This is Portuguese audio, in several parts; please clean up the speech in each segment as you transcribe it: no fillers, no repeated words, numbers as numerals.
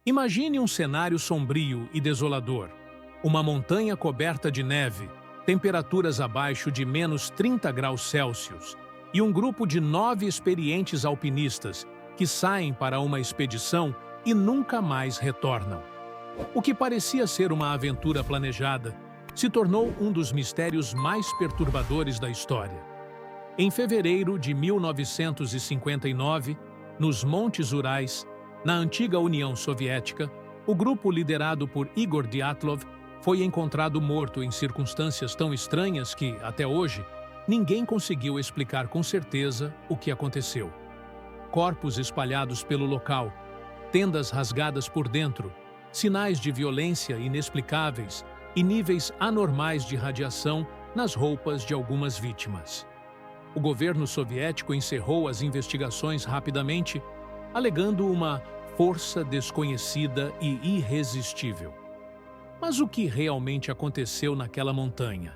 Imagine um cenário sombrio e desolador. Uma montanha coberta de neve, temperaturas abaixo de -30 graus Celsius e um grupo de 9 experientes alpinistas que saem para uma expedição e nunca mais retornam. O que parecia ser uma aventura planejada se tornou um dos mistérios mais perturbadores da história. Em fevereiro de 1959, nos Montes Urais, na antiga União Soviética, o grupo liderado por Igor Dyatlov foi encontrado morto em circunstâncias tão estranhas que, até hoje, ninguém conseguiu explicar com certeza o que aconteceu. Corpos espalhados pelo local, tendas rasgadas por dentro, sinais de violência inexplicáveis e níveis anormais de radiação nas roupas de algumas vítimas. O governo soviético encerrou as investigações rapidamente, alegando uma força desconhecida e irresistível. Mas o que realmente aconteceu naquela montanha?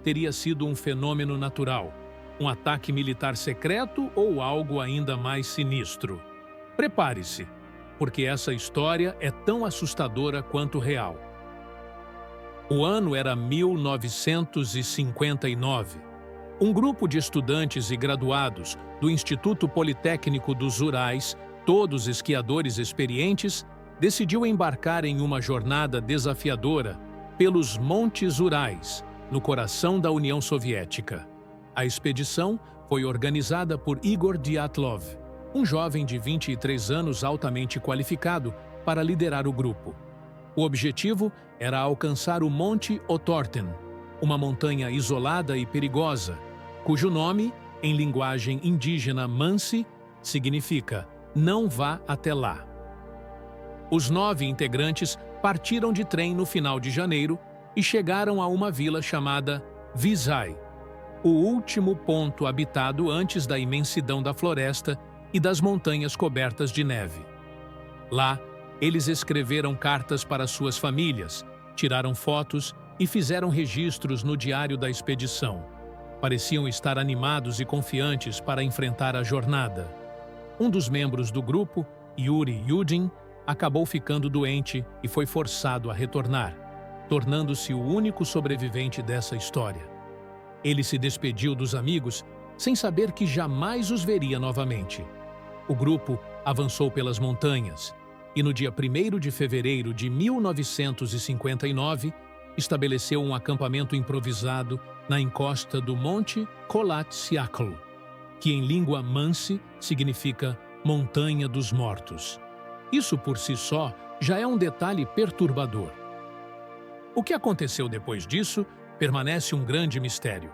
Teria sido um fenômeno natural, um ataque militar secreto ou algo ainda mais sinistro? Prepare-se, porque essa história é tão assustadora quanto real. O ano era 1959. Um grupo de estudantes e graduados do Instituto Politécnico dos Urais, todos esquiadores experientes, decidiu embarcar em uma jornada desafiadora pelos Montes Urais, no coração da União Soviética. A expedição foi organizada por Igor Dyatlov, um jovem de 23 anos altamente qualificado para liderar o grupo. O objetivo era alcançar o Monte Otorten, uma montanha isolada e perigosa, cujo nome, em linguagem indígena Mansi, significa "não vá até lá". Os 9 integrantes partiram de trem no final de janeiro e chegaram a uma vila chamada Vizhai, o último ponto habitado antes da imensidão da floresta e das montanhas cobertas de neve. Lá, eles escreveram cartas para suas famílias, tiraram fotos e fizeram registros no diário da expedição. Pareciam estar animados e confiantes para enfrentar a jornada. Um dos membros do grupo, Yuri Yudin, acabou ficando doente e foi forçado a retornar, tornando-se o único sobrevivente dessa história. Ele se despediu dos amigos sem saber que jamais os veria novamente. O grupo avançou pelas montanhas e, no dia 1º de fevereiro de 1959, estabeleceu um acampamento improvisado na encosta do Monte Kholat-Syakhl, que em língua Mansi significa Montanha dos Mortos. Isso por si só já é um detalhe perturbador. O que aconteceu depois disso permanece um grande mistério.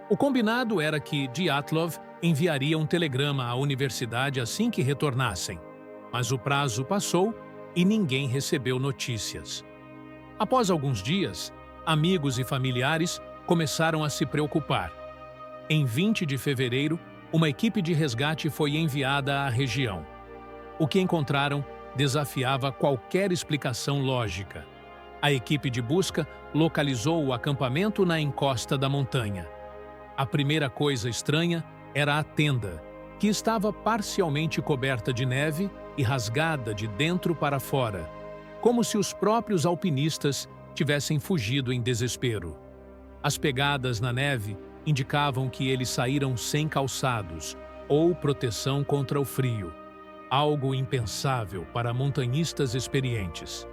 O combinado era que Dyatlov enviaria um telegrama à universidade assim que retornassem, mas o prazo passou e ninguém recebeu notícias. Após alguns dias, amigos e familiares começaram a se preocupar. Em 20 de fevereiro, uma equipe de resgate foi enviada à região. O que encontraram desafiava qualquer explicação lógica. A equipe de busca localizou o acampamento na encosta da montanha. A primeira coisa estranha era a tenda, que estava parcialmente coberta de neve e rasgada de dentro para fora, como se os próprios alpinistas tivessem fugido em desespero. As pegadas na neve indicavam que eles saíram sem calçados ou proteção contra o frio, algo impensável para montanhistas experientes.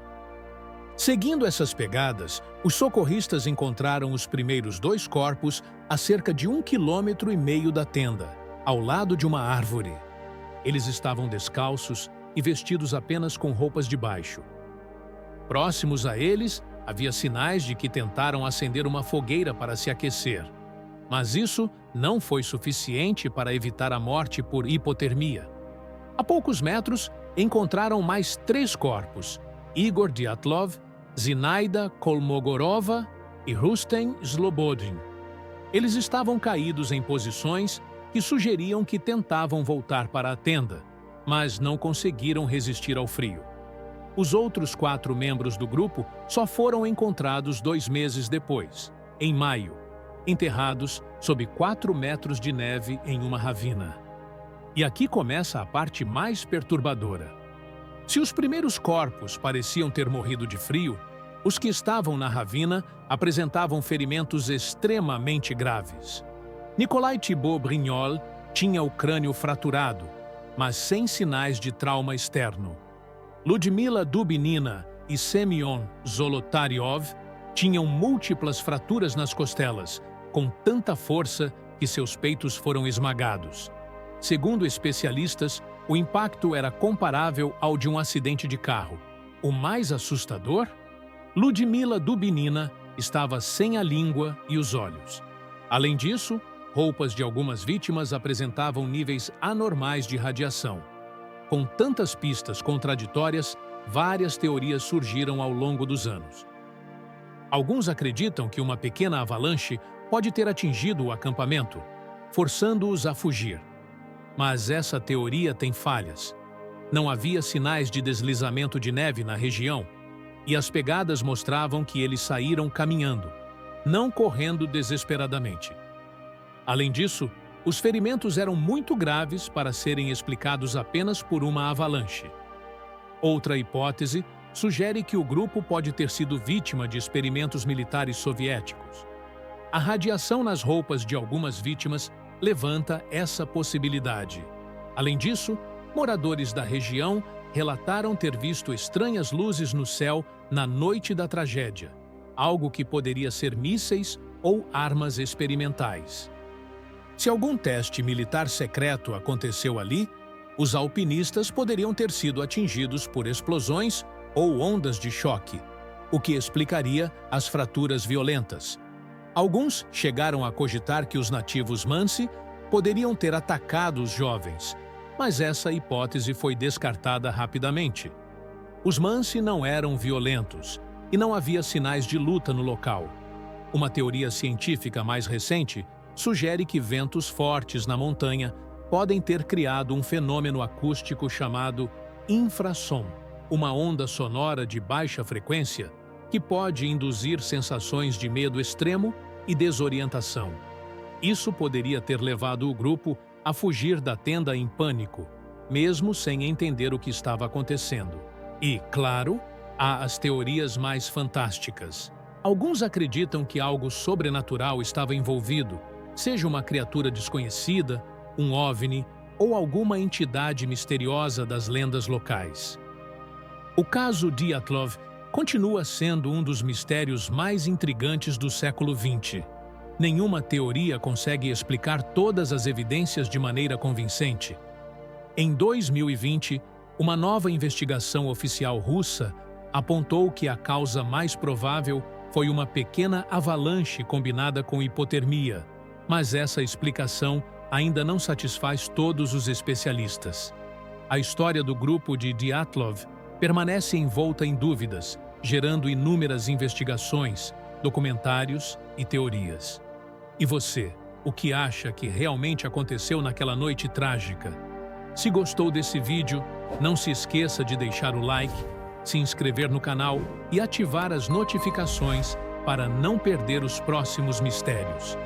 Seguindo essas pegadas, os socorristas encontraram os primeiros 2 corpos a cerca de 1,5 km da tenda, ao lado de uma árvore. Eles estavam descalços e vestidos apenas com roupas de baixo. Próximos a eles, havia sinais de que tentaram acender uma fogueira para se aquecer. Mas isso não foi suficiente para evitar a morte por hipotermia. A poucos metros, encontraram mais 3 corpos: Igor Dyatlov, Zinaida Kolmogorova e Rustem Slobodin. Eles estavam caídos em posições que sugeriam que tentavam voltar para a tenda, mas não conseguiram resistir ao frio. Os outros 4 membros do grupo só foram encontrados 2 meses depois, em maio, enterrados sob 4 metros de neve em uma ravina. E aqui começa a parte mais perturbadora. Se os primeiros corpos pareciam ter morrido de frio, os que estavam na ravina apresentavam ferimentos extremamente graves. Nikolai Thibault Brignol tinha o crânio fraturado, mas sem sinais de trauma externo. Ludmila Dubinina e Semyon Zolotaryov tinham múltiplas fraturas nas costelas, com tanta força que seus peitos foram esmagados. Segundo especialistas, o impacto era comparável ao de um acidente de carro. O mais assustador? Ludmila Dubinina estava sem a língua e os olhos. Além disso, roupas de algumas vítimas apresentavam níveis anormais de radiação. Com tantas pistas contraditórias, várias teorias surgiram ao longo dos anos. Alguns acreditam que uma pequena avalanche pode ter atingido o acampamento, forçando-os a fugir. Mas essa teoria tem falhas. Não havia sinais de deslizamento de neve na região, e as pegadas mostravam que eles saíram caminhando, não correndo desesperadamente. Além disso, os ferimentos eram muito graves para serem explicados apenas por uma avalanche. Outra hipótese sugere que o grupo pode ter sido vítima de experimentos militares soviéticos. A radiação nas roupas de algumas vítimas levanta essa possibilidade. Além disso, moradores da região relataram ter visto estranhas luzes no céu na noite da tragédia, algo que poderia ser mísseis ou armas experimentais. Se algum teste militar secreto aconteceu ali, os alpinistas poderiam ter sido atingidos por explosões ou ondas de choque, o que explicaria as fraturas violentas. Alguns chegaram a cogitar que os nativos Mansi poderiam ter atacado os jovens, mas essa hipótese foi descartada rapidamente. Os Mansi não eram violentos e não havia sinais de luta no local. Uma teoria científica mais recente sugere que ventos fortes na montanha podem ter criado um fenômeno acústico chamado infrassom, uma onda sonora de baixa frequência que pode induzir sensações de medo extremo e desorientação. Isso poderia ter levado o grupo a fugir da tenda em pânico, mesmo sem entender o que estava acontecendo. E, claro, há as teorias mais fantásticas. Alguns acreditam que algo sobrenatural estava envolvido, seja uma criatura desconhecida, um OVNI ou alguma entidade misteriosa das lendas locais. O caso Dyatlov continua sendo um dos mistérios mais intrigantes do século XX. Nenhuma teoria consegue explicar todas as evidências de maneira convincente. Em 2020, uma nova investigação oficial russa apontou que a causa mais provável foi uma pequena avalanche combinada com hipotermia, mas essa explicação ainda não satisfaz todos os especialistas. A história do grupo de Dyatlov permanece envolta em dúvidas, gerando inúmeras investigações, documentários e teorias. E você, o que acha que realmente aconteceu naquela noite trágica? Se gostou desse vídeo, não se esqueça de deixar o like, se inscrever no canal e ativar as notificações para não perder os próximos mistérios.